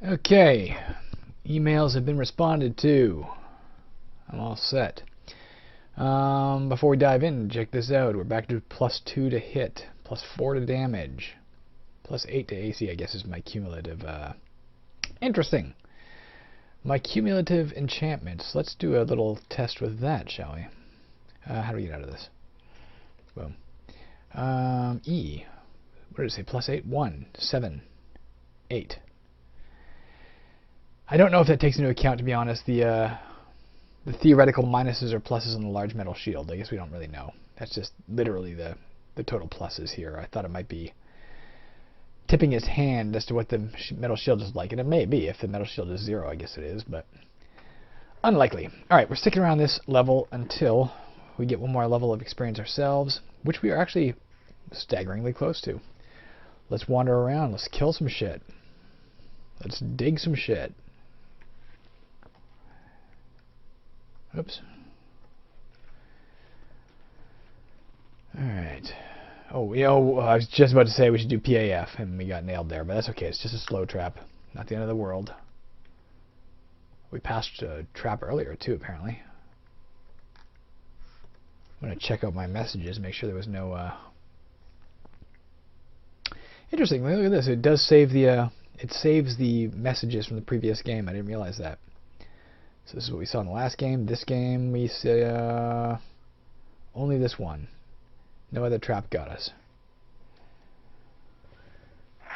Okay, emails have been responded to. I'm all set. Before we dive in, check this out. We're back to +2 to hit, +4 to damage, +8 to AC, I guess is my cumulative. Interesting. My cumulative enchantments. Let's do a little test with that, shall we? How do we get out of this? Boom. E. What did it say? +8? 1, 7, 8. I don't know if that takes into account, to be honest, the theoretical minuses or pluses on the large metal shield. I guess we don't really know. That's just literally the total pluses here. I thought it might be tipping his hand as to what the metal shield is like, and it may be. If the metal shield is 0, I guess it is, but unlikely. Alright, we're sticking around this level until we get one more level of experience ourselves, which we are actually staggeringly close to. Let's wander around. Let's kill some shit. Let's dig some shit. Oops. Alright. Oh, I was just about to say we should do PAF, and we got nailed there, but that's okay. It's just a slow trap. Not the end of the world. We passed a trap earlier, too, apparently. I'm going to check out my messages, make sure there was no... Interesting. Look at this. It does save the... it saves the messages from the previous game. I didn't realize that. So this is what we saw in the last game. This game, we see only this one. No other trap got us.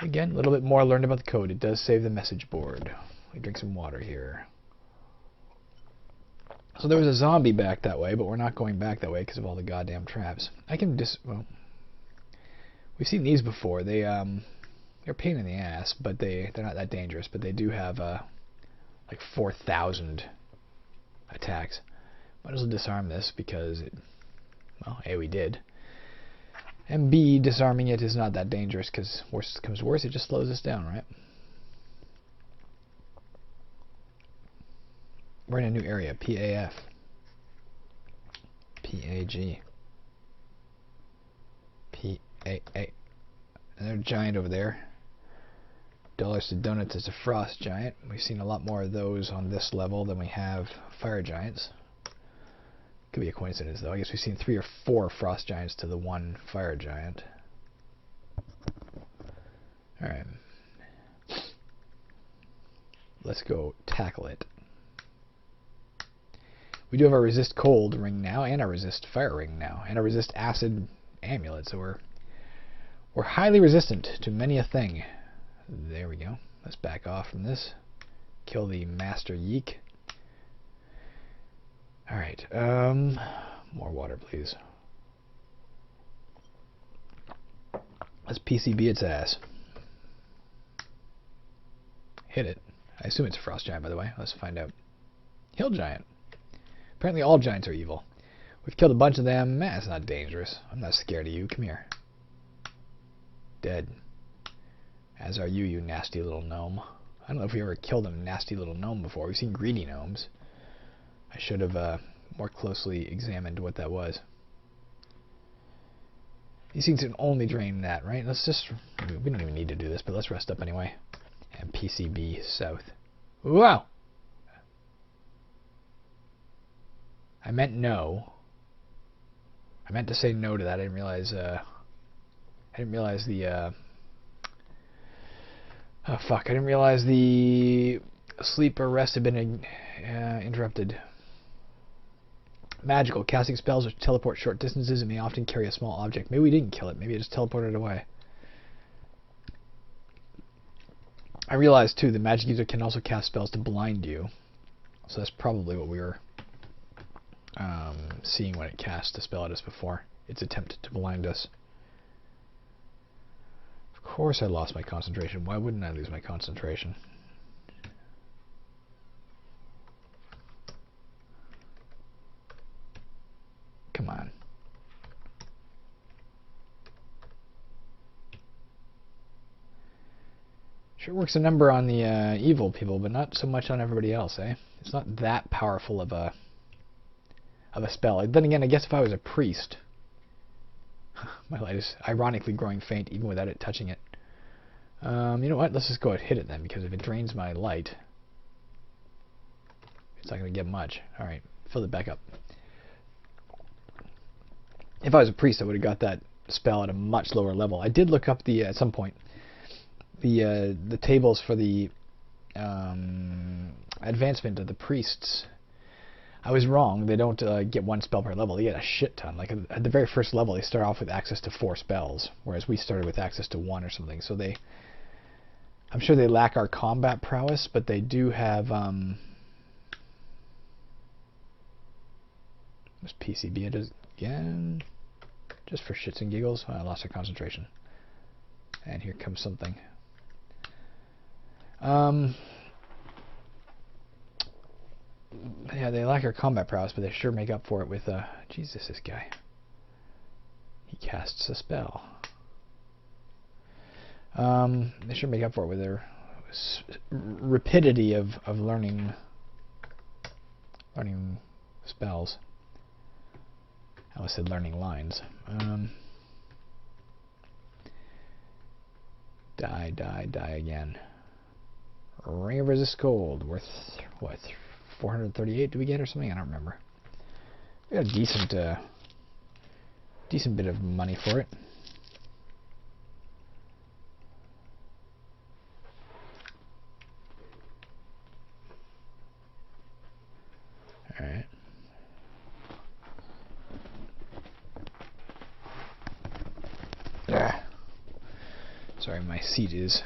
Again, a little bit more learned about the code. It does save the message board. We drink some water here. So there was a zombie back that way, but we're not going back that way because of all the goddamn traps. I can well, we've seen these before. They're a pain in the ass, but they're not that dangerous. But they do have like 4,000 attacks. Might as well disarm this because well, A, we did. And B, disarming it is not that dangerous because worst comes worse, it just slows us down, right? We're in a new area, PAF. PAG. PAA. Another giant over there. Dollars to Donuts is a frost giant. We've seen a lot more of those on this level than we have fire giants. Could be a coincidence, though. I guess we've seen 3 or 4 frost giants to the 1 fire giant. Alright. Let's go tackle it. We do have our resist cold ring now, and our resist fire ring now, and a resist acid amulet, so we're highly resistant to many a thing. There we go. Let's back off from this. Kill the master yeek. Alright, more water, please. Let's PCB its ass. Hit it. I assume it's a frost giant, by the way. Let's find out. Hill giant. Apparently all giants are evil. We've killed a bunch of them. It's not dangerous. I'm not scared of you. Come here. Dead. As are you, you nasty little gnome. I don't know if we ever killed a nasty little gnome before. We've seen greedy gnomes. I should have more closely examined what that was. These things can only drain that, right? Let's just... we don't even need to do this, but let's rest up anyway. And PCB south. Wow! I meant no. I meant to say no to that. I didn't realize the... oh, fuck. I didn't realize the sleep or rest had been interrupted. Magical. Casting spells which teleport short distances and may often carry a small object. Maybe we didn't kill it. Maybe it just teleported away. I realized, too, the magic user can also cast spells to blind you. So that's probably what we were seeing when it cast a spell at us before. Its attempt to blind us. Of course I lost my concentration. Why wouldn't I lose my concentration? Come on. Sure works a number on the evil people, but not so much on everybody else, eh? It's not that powerful of a spell. Then again, I guess if I was a priest... My light is ironically growing faint even without it touching it. You know what? Let's just go ahead and hit it then, because if it drains my light, it's not going to get much. Alright, fill it back up. If I was a priest, I would have got that spell at a much lower level. I did look up at some point the tables for the advancement of the priests. I was wrong. They don't get one spell per level. They get a shit ton. Like at the very first level, they start off with access to 4 spells, whereas we started with access to 1 or something. So I'm sure they lack our combat prowess, but they do have this PCB again, just for shits and giggles. I lost our concentration, and here comes something. Yeah, they lack our combat prowess, but they sure make up for it with Jesus, this guy. He casts a spell. They sure make up for it with their rapidity of learning spells. I almost said learning lines. Die again. Ring of Resist Cold, worth what? 438 do we get or something? I don't remember. We got a decent bit of money for it. Alright. Sorry, my seat is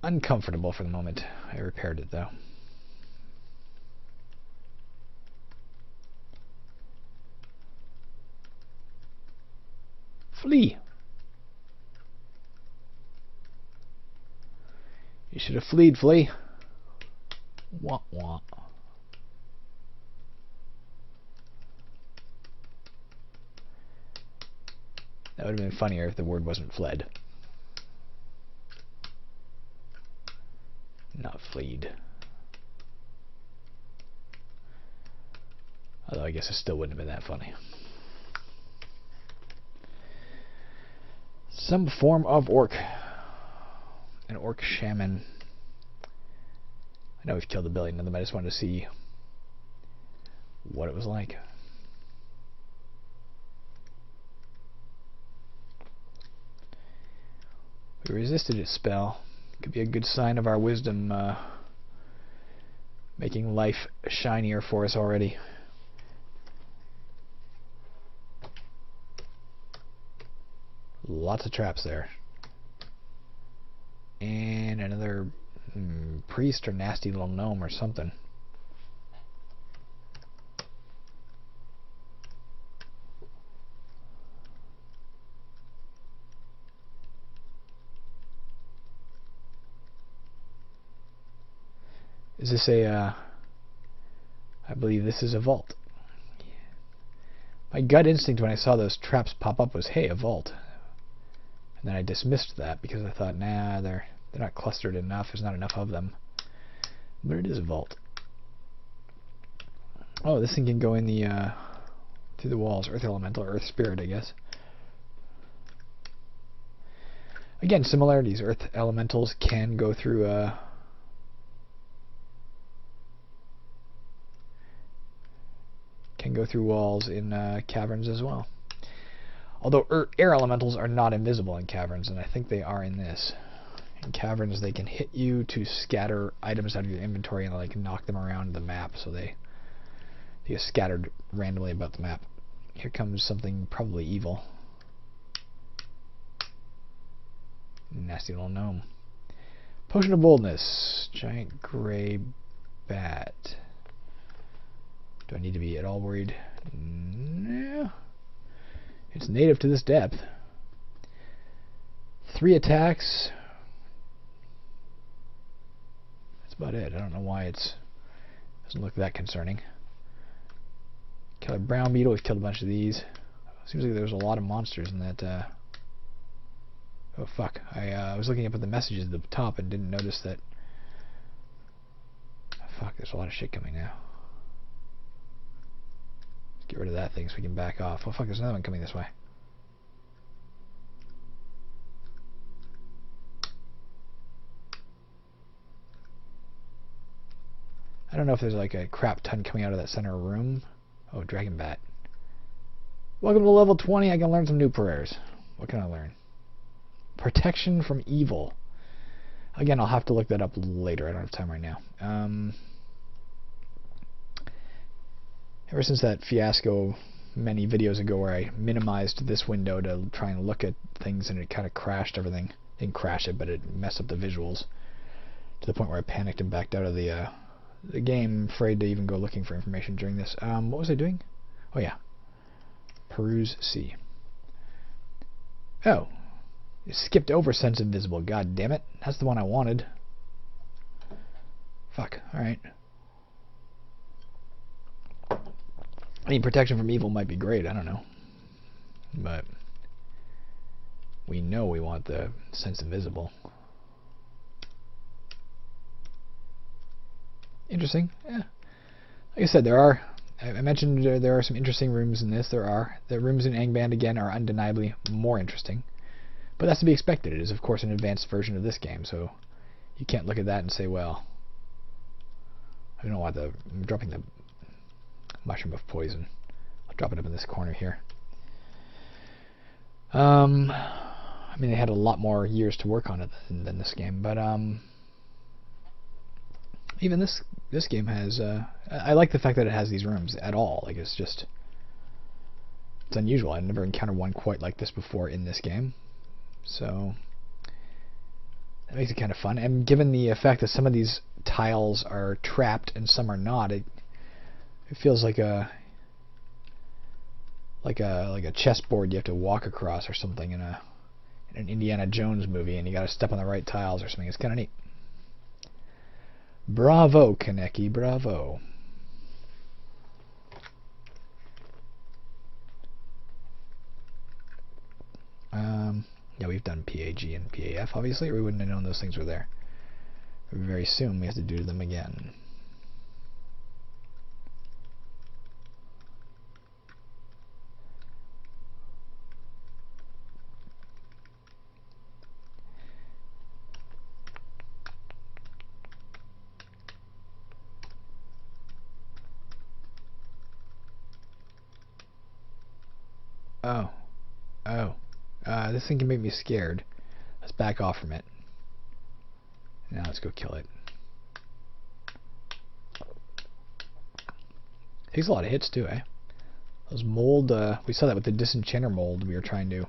uncomfortable for the moment. I repaired it though. Flee! You should have fleed, Flea. Wah wah. That would have been funnier if the word wasn't fled. Not fleed. Although I guess it still wouldn't have been that funny. Some form of orc. An orc shaman. I know we've killed a billion of them. I just wanted to see what it was like. We resisted its spell. Could be a good sign of our wisdom making life shinier for us already. Lots of traps there. And another priest or nasty little gnome or something. Is this I believe this is a vault. My gut instinct when I saw those traps pop up was, hey, a vault. And then I dismissed that because I thought, nah, they're not clustered enough. There's not enough of them. But it is a vault. Oh, this thing can go in the through the walls. Earth elemental, earth spirit, I guess. Again, similarities. Earth elementals can go through walls in caverns as well. Although air elementals are not invisible in caverns, and I think they are in this. In caverns, they can hit you to scatter items out of your inventory and like knock them around the map, so they get scattered randomly about the map. Here comes something probably evil. Nasty little gnome. Potion of boldness. Giant gray bat. Do I need to be at all worried? No. It's native to this depth. 3 attacks. That's about it. I don't know why it doesn't look that concerning. Killer brown beetle. We've killed a bunch of these. Seems like there's a lot of monsters in that. Oh fuck! I was looking up at the messages at the top and didn't notice that. Oh, fuck! There's a lot of shit coming now. Get rid of that thing so we can back off. Oh fuck, there's another one coming this way. I don't know if there's like a crap ton coming out of that center room. Oh, Dragon Bat. Welcome to level 20. I can learn some new prayers. What can I learn? Protection from evil. Again, I'll have to look that up later. I don't have time right now. Ever since that fiasco many videos ago where I minimized this window to try and look at things and it kind of crashed everything. Didn't crash it, but it messed up the visuals to the point where I panicked and backed out of the game, afraid to even go looking for information during this. What was I doing? Oh yeah. Peruse C. Oh. It skipped over Sense Invisible. God damn it. That's the one I wanted. Fuck. Alright. I mean, protection from evil might be great. I don't know. But we know we want the Sense Invisible. Interesting. Yeah. Like I said, I mentioned there are some interesting rooms in this. There are. The rooms in Angband, again, are undeniably more interesting. But that's to be expected. It is, of course, an advanced version of this game, so you can't look at that and say, well, I don't know why I'm dropping the mushroom of poison. I'll drop it up in this corner here. I mean, they had a lot more years to work on it than this game, but even this game has. I like the fact that it has these rooms at all. Like it's unusual. I've never encountered one quite like this before in this game, so that makes it kind of fun. And given the fact that some of these tiles are trapped and some are not, it feels like a chessboard you have to walk across or something in an Indiana Jones movie, and you got to step on the right tiles or something. It's kind of neat. Bravo, Kaneki, bravo. Yeah, we've done PAG and PAF, obviously, or we wouldn't have known those things were there. Very soon we have to do them again. This thing can make me scared. Let's back off from it. Now let's go kill it. Takes a lot of hits too, eh? Those mold, we saw that with the Disenchanter mold we were trying to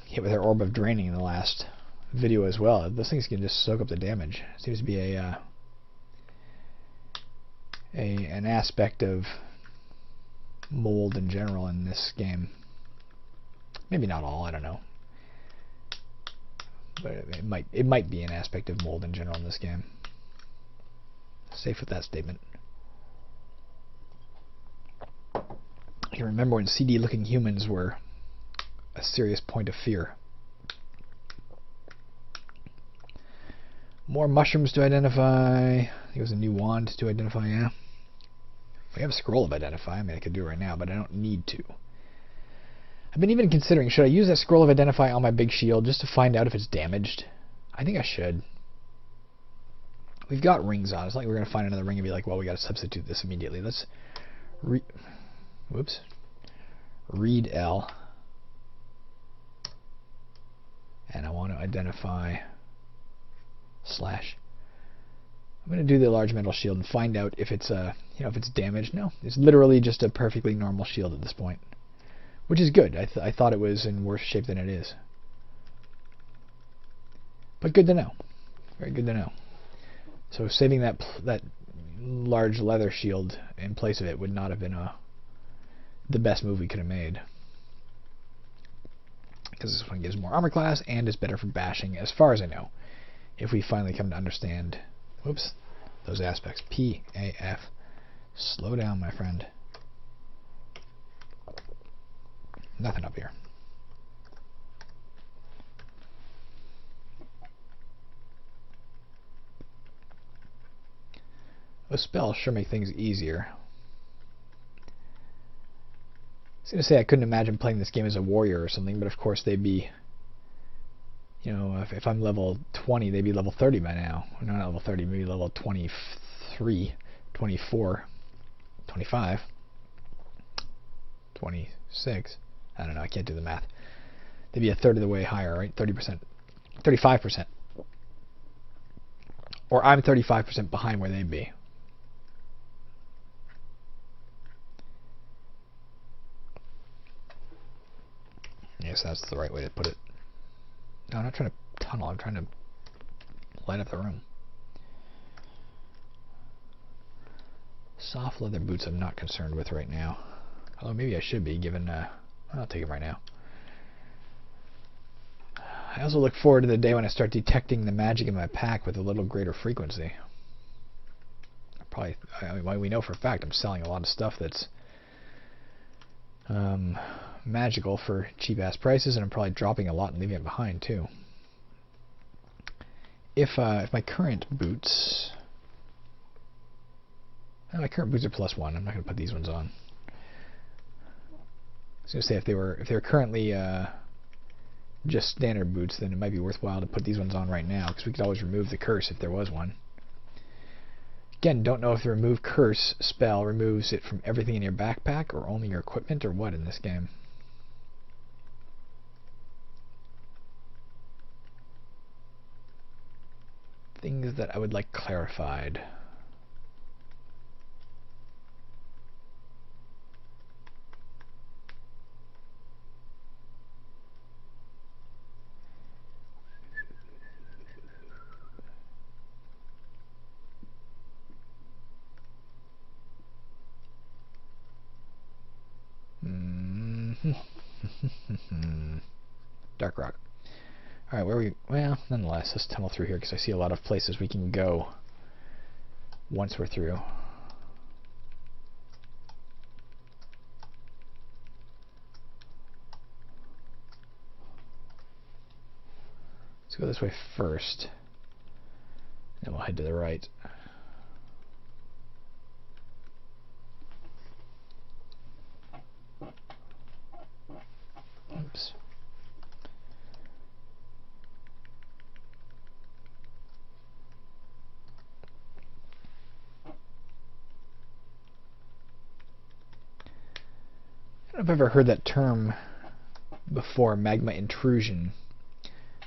hit with our Orb of Draining in the last video as well. Those things can just soak up the damage. It seems to be an aspect of mold in general in this game. Maybe not all, I don't know. But it might be an aspect of mold in general in this game. Safe with that statement. I can remember when CD-looking humans were a serious point of fear. More mushrooms to identify. I think it was a new wand to identify, yeah. If I have a scroll of identify, I mean I could do it right now, but I don't need to. I've been even considering, should I use that scroll of identify on my big shield just to find out if it's damaged? I think I should. We've got rings on. It's like we're going to find another ring and be like, well, we got to substitute this immediately. Let's read L. And I want to identify / I'm going to do the large metal shield and find out if it's if it's damaged. No, it's literally just a perfectly normal shield at this point. Which is good. I thought it was in worse shape than it is. But good to know. Very good to know. So saving that large leather shield in place of it would not have been the best move we could have made. Because this one gives more armor class and is better for bashing, as far as I know. If we finally come to understand, those aspects. P, A, F. Slow down, my friend. Nothing up here. Those spells sure make things easier. I was going to say I couldn't imagine playing this game as a warrior or something, but of course they'd be, You know, if I'm level 20, they'd be level 30 by now. No, not level 30, maybe level 23, 24, 25, 26. I don't know, I can't do the math. They'd be a third of the way higher, right? 30%, 35%. Or I'm 35% behind where they'd be. Yes, that's the right way to put it. No, I'm not trying to tunnel, I'm trying to light up the room. Soft leather boots I'm not concerned with right now. Although maybe I should be, given... I'll take it right now. I also look forward to the day when I start detecting the magic in my pack with a little greater frequency. Probably, we know for a fact I'm selling a lot of stuff that's magical for cheap-ass prices, and I'm probably dropping a lot and leaving it behind, too. If my current boots... my current boots are +1. I'm not going to put these ones on. I was going to say if they were currently just standard boots, then it might be worthwhile to put these ones on right now, because we could always remove the curse if there was one. Again, don't know if the remove curse spell removes it from everything in your backpack or only your equipment or what in this game. Things that I would like clarified. Dark rock. Alright, where are we? Well, nonetheless, let's tunnel through here because I see a lot of places we can go once we're through. Let's go this way first. Then we'll head to the right. Oops. I don't know if I've ever heard that term before, magma intrusion.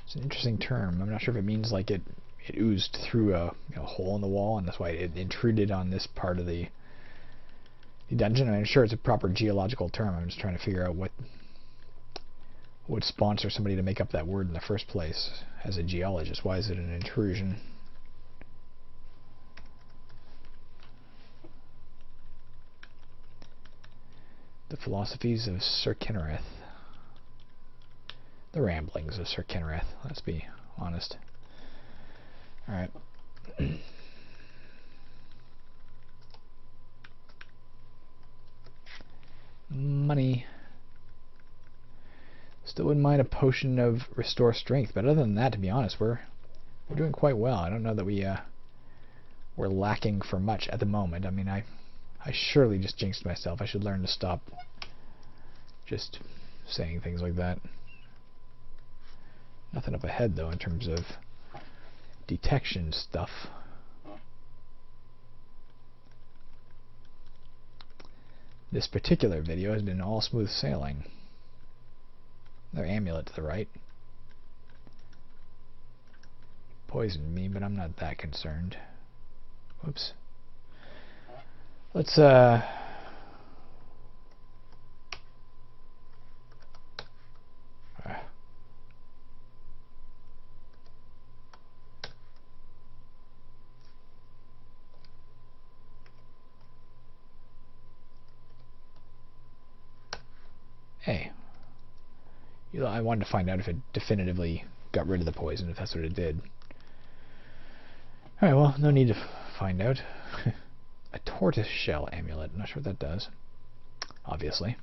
It's an interesting term. I'm not sure if it means like it oozed through a hole in the wall, and that's why it intruded on this part of the dungeon. I'm sure it's a proper geological term. I'm just trying to figure out what would sponsor somebody to make up that word in the first place. As a geologist, why is it an intrusion? The philosophies of Sir Kinnereth. The ramblings of Sir Kinnereth, let's be honest. Alright. Money. Still wouldn't mind a potion of restore strength, but other than that, to be honest, we're doing quite well. I don't know that we're lacking for much at the moment. I mean, I surely just jinxed myself. I should learn to stop just saying things like that. Nothing up ahead, though, in terms of detection stuff. This particular video has been all smooth sailing. Another amulet to the right. Poisoned me, but I'm not that concerned. Whoops. Let's hey. I wanted to find out if it definitively got rid of the poison, if that's what it did. Alright, well, no need to find out. A tortoise shell amulet. I'm not sure what that does. Obviously.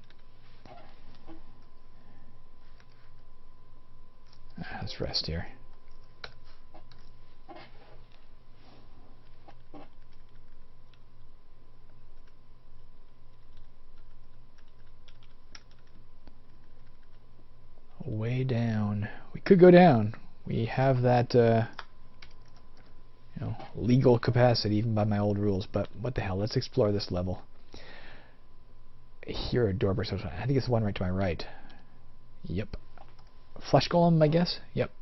Let's rest here. Way down. We could go down. We have that, legal capacity, even by my old rules. But what the hell? Let's explore this level. Here, a door burst. I think it's the one right to my right. Yep. Flesh golem, I guess. Yep.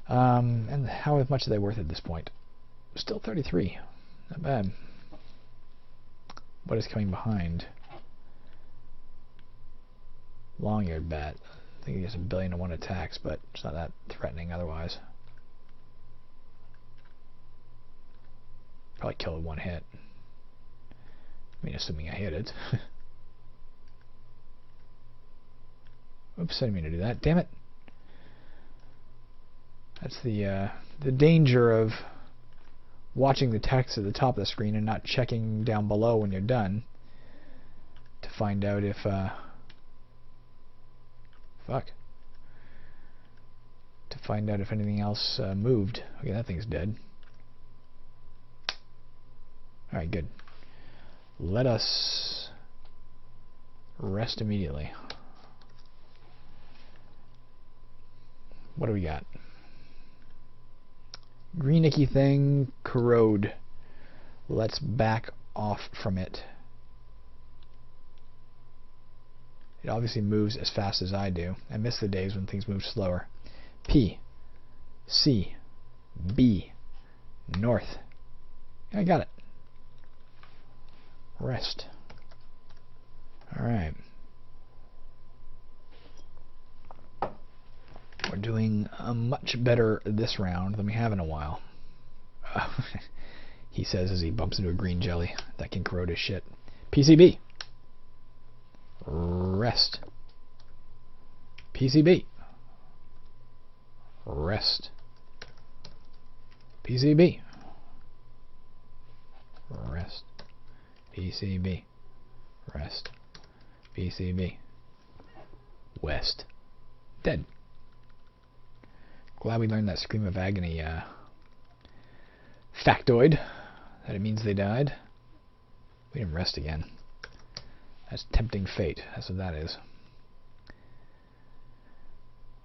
And how much are they worth at this point? Still 33. Not bad. What is coming behind? Long-eared bat. I think he gets 1,000,000,001 attacks, but it's not that threatening otherwise. Probably kill it one hit. I mean, assuming I hit it. Oops, I didn't mean to do that. Damn it. That's the danger of watching the text at the top of the screen and not checking down below when you're done to find out if to find out if anything else moved. Okay, that thing's dead. Alright, good. Let us rest immediately. What do we got? Green icky thing, corrode. Let's back off from it. It obviously moves as fast as I do. I miss the days when things move slower. P, C, B, north. I got it. Rest. Alright. We're doing much better this round than we have in a while. He says as he bumps into a green jelly. That can corrode his shit. PCB. Rest. PCB. Rest. PCB. Rest. PCB. Rest. PCB. West. Dead. Glad we learned that Scream of Agony factoid. That it means they died. We didn't rest again. That's tempting fate. That's what that is.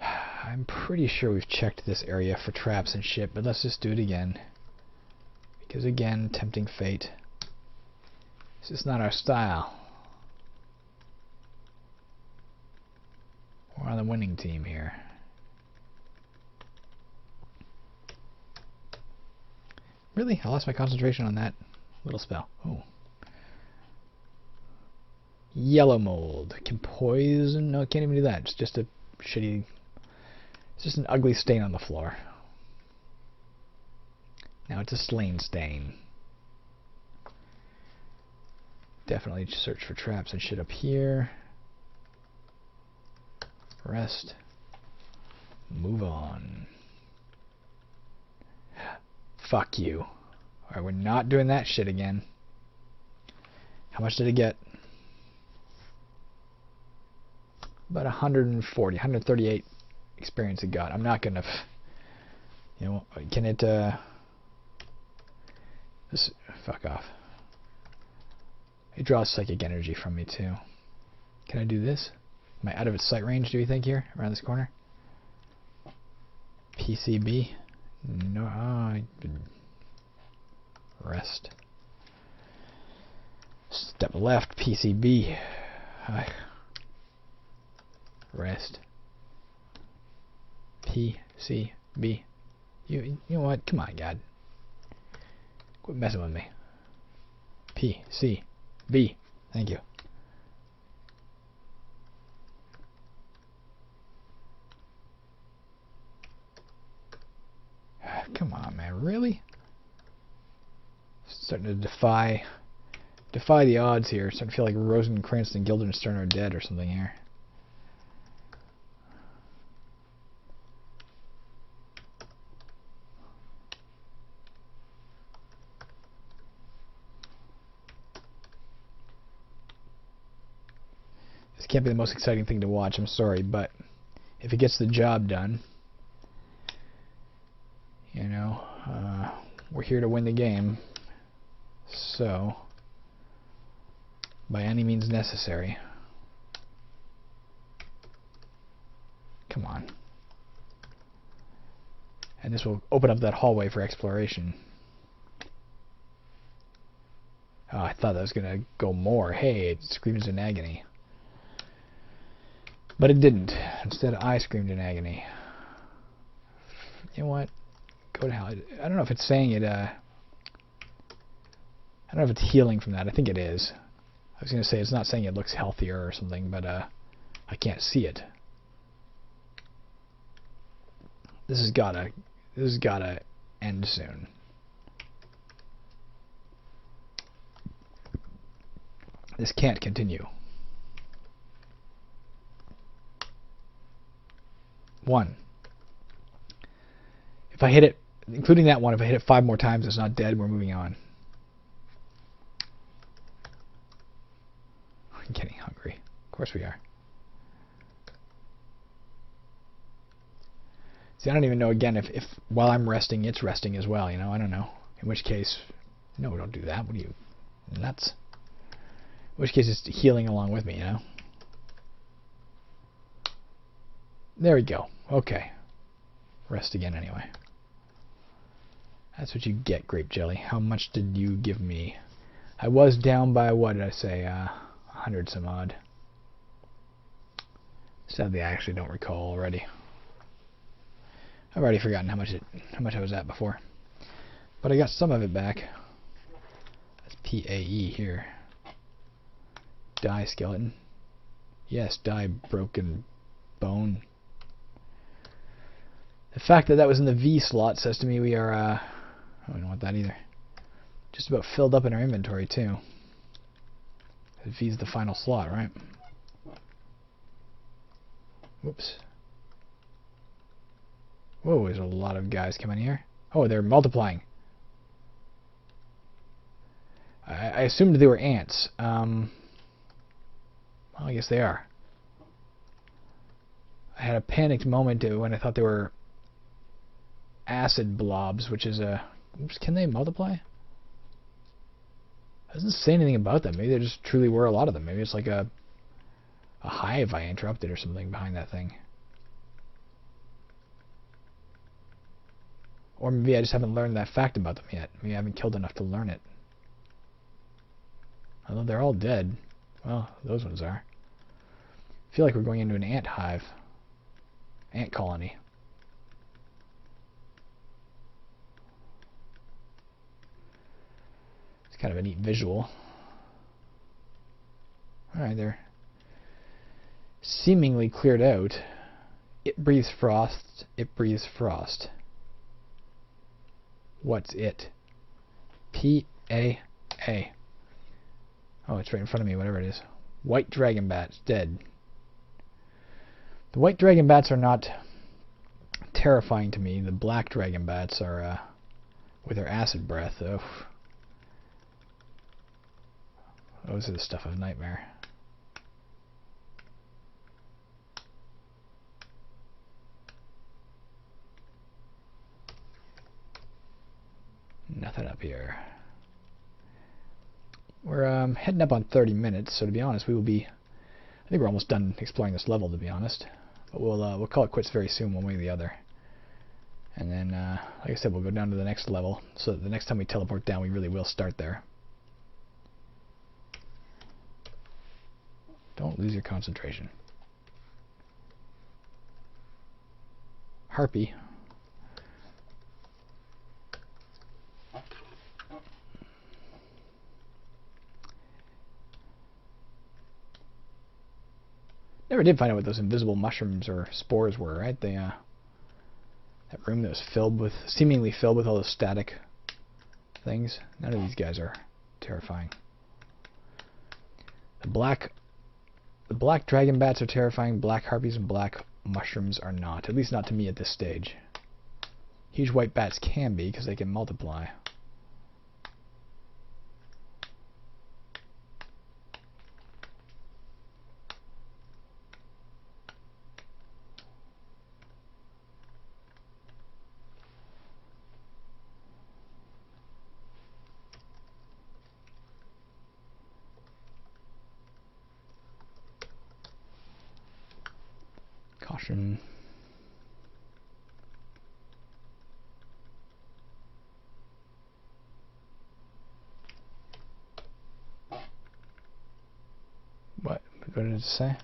I'm pretty sure we've checked this area for traps and shit, but let's just do it again. Because again, tempting fate. This is not our style. We're on the winning team here. Really? I lost my concentration on that little spell. Oh. Yellow mold. Can poison? No, can't even do that. It's just a shitty... It's just an ugly stain on the floor. Now it's a slain stain. Definitely search for traps and shit up here. Rest. Move on. Fuck you. Alright, we're not doing that shit again. How much did it get? About 140, 138 experience it got. I'm not gonna... You know, can it... Just fuck off. It draws psychic energy from me too. Can I do this? Am I out of its sight range, do you think, here? Around this corner? PCB? No. Rest. Step left, PCB. Rest. PCB. You know what? Come on, God. Quit messing with me. PCB. Thank you. Come on, man. Really? Starting to defy the odds here. Starting to feel like Rosencrantz and Guildenstern are dead or something here. This can't be the most exciting thing to watch, I'm sorry, but if it gets the job done, you know, we're here to win the game, so by any means necessary. Come on. And this will open up that hallway for exploration. Oh, I thought that was going to go more. Hey, it screams in agony. But it didn't. Instead, I screamed in agony. You know what? Go to hell. I don't know if it's saying it, I don't know if it's healing from that. I think it is. I was going to say it's not saying it looks healthier or something, but I can't see it. This has gotta end soon. This can't continue. 1. If I hit it, including that one, if I hit it 5 more times, it's not dead. We're moving on. I'm getting hungry. Of course we are. See, I don't even know, again, if while I'm resting, it's resting as well, you know? I don't know. In which case, no, don't do that. What are you, nuts? In which case, it's healing along with me, you know? There we go. Okay. Rest again anyway. That's what you get, grape jelly. How much did you give me? I was down by, what did I say, 100 some odd. Sadly, I actually don't recall already. I've already forgotten how much I was at before. But I got some of it back. That's PAE here. Die skeleton. Yes, die broken bone. The fact that that was in the V slot says to me we are, I don't want that either. Just about filled up in our inventory too. V is the final slot, right? Whoops. Whoa, there's a lot of guys coming here. Oh, they're multiplying. I assumed they were ants. Well, I guess they are. I had a panicked moment when I thought they were acid blobs, which is a... Oops, can they multiply? It doesn't say anything about them. Maybe there just truly were a lot of them. Maybe it's like a hive I interrupted or something behind that thing. Or maybe I just haven't learned that fact about them yet. Maybe I haven't killed enough to learn it. Although they're all dead. Well, those ones are. I feel like we're going into an ant hive. Ant colony. It's kind of a neat visual. Alright, they're seemingly cleared out. It breathes frost. It breathes frost. What's it? P-A-A. Oh, it's right in front of me, whatever it is. White dragon bats, dead. The white dragon bats are not terrifying to me. The black dragon bats are, with their acid breath. Oh, those are the stuff of nightmare. Nothing up here. We're heading up on 30 minutes, so to be honest, we will be... I think we're almost done exploring this level, to be honest. But we'll call it quits very soon, one way or the other. And then, like I said, we'll go down to the next level, so that the next time we teleport down, we really will start there. Don't lose your concentration. Harpy. Never did find out what those invisible mushrooms or spores were, right? They, that room that was filled with, seemingly filled with all those static things. None of these guys are terrifying. The black dragon bats are terrifying. Black harpies and black mushrooms are not. At least not to me at this stage. Huge white bats can be, because they can multiply. Caution. What did it say?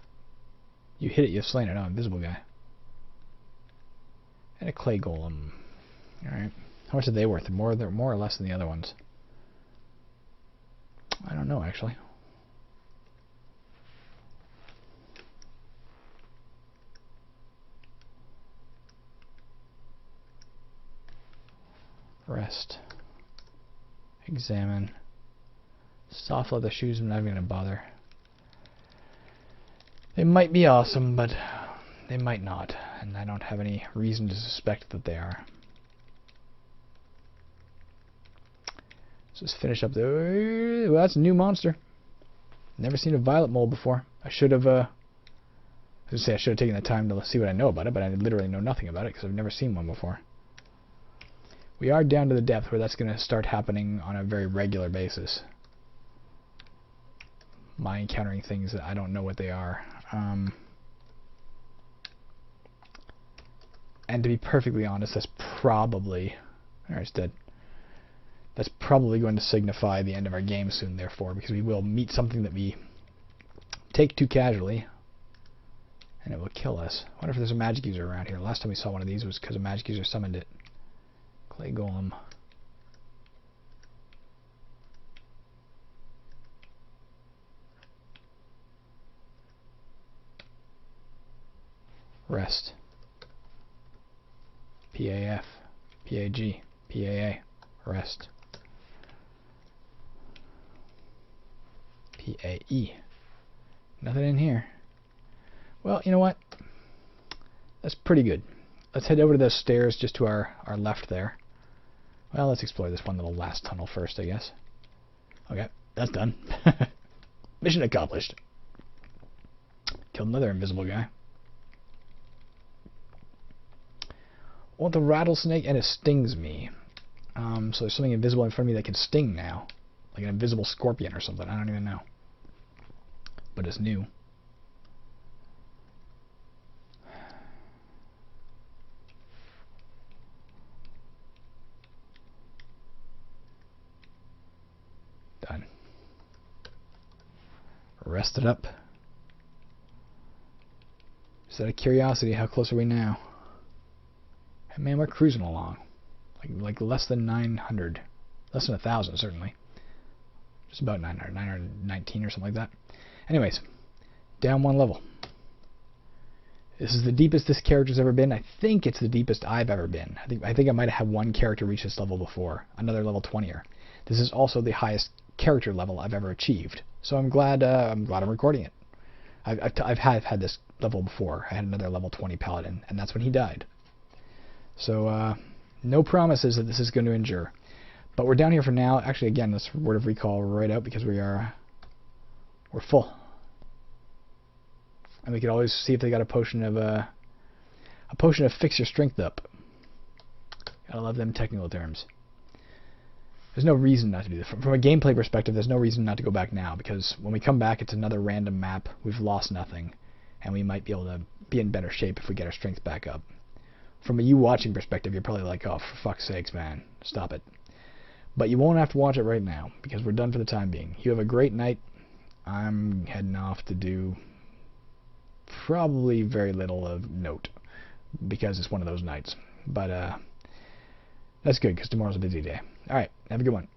You hit it, you've slain it. Oh, invisible guy. And a clay golem. Alright. How much are they worth? They're more or less than the other ones. I don't know, actually. Rest. Examine. Soft leather shoes, I'm not even going to bother. They might be awesome, but they might not. And I don't have any reason to suspect that they are. Let's just finish up the... Well, that's a new monster. Never seen a violet mole before. I should have... I was going to say I should have taken the time to see what I know about it, but I literally know nothing about it because I've never seen one before. We are down to the depth where that's going to start happening on a very regular basis. My encountering things that I don't know what they are. And to be perfectly honest, that's probably... Alright, it's dead. That's probably going to signify the end of our game soon, therefore, because we will meet something that we take too casually, and it will kill us. I wonder if there's a magic user around here. Last time we saw one of these was because a magic user summoned it. Clay golem. Rest. PAF. PAG. PAA. Rest. PAE. Nothing in here. Well, you know what? That's pretty good. Let's head over to those stairs just to our left there. Well, let's explore this one little last tunnel first, I guess. Okay, that's done. Mission accomplished. Killed another invisible guy. I want the rattlesnake, and it stings me. So there's something invisible in front of me that can sting now. Like an invisible scorpion or something. I don't even know. But it's new. Done. Rest it up. Just out of curiosity, how close are we now? Hey man, we're cruising along. Like less than 900. Less than 1,000, certainly. Just about 900, 919 or something like that. Anyways, down one level. This is the deepest this character's ever been. I think it's the deepest I've ever been. I think I might have had one character reach this level before. Another level 20er. This is also the highest character level I've ever achieved. So I'm glad I'm recording it. I've had this level before. I had another level 20 Paladin, and that's when he died. So no promises that this is going to endure. But we're down here for now. Actually, again, let's word of recall right out because we're full. And we could always see if they got a potion of fix your strength up. I love them technical terms. There's no reason not to do this. From a gameplay perspective, there's no reason not to go back now, because when we come back, it's another random map. We've lost nothing, and we might be able to be in better shape if we get our strength back up. From a you watching perspective, you're probably like, oh, for fuck's sakes, man, stop it. But you won't have to watch it right now, because we're done for the time being. You have a great night. I'm heading off to do probably very little of note, because it's one of those nights. But that's good, because tomorrow's a busy day. Alright, have a good one.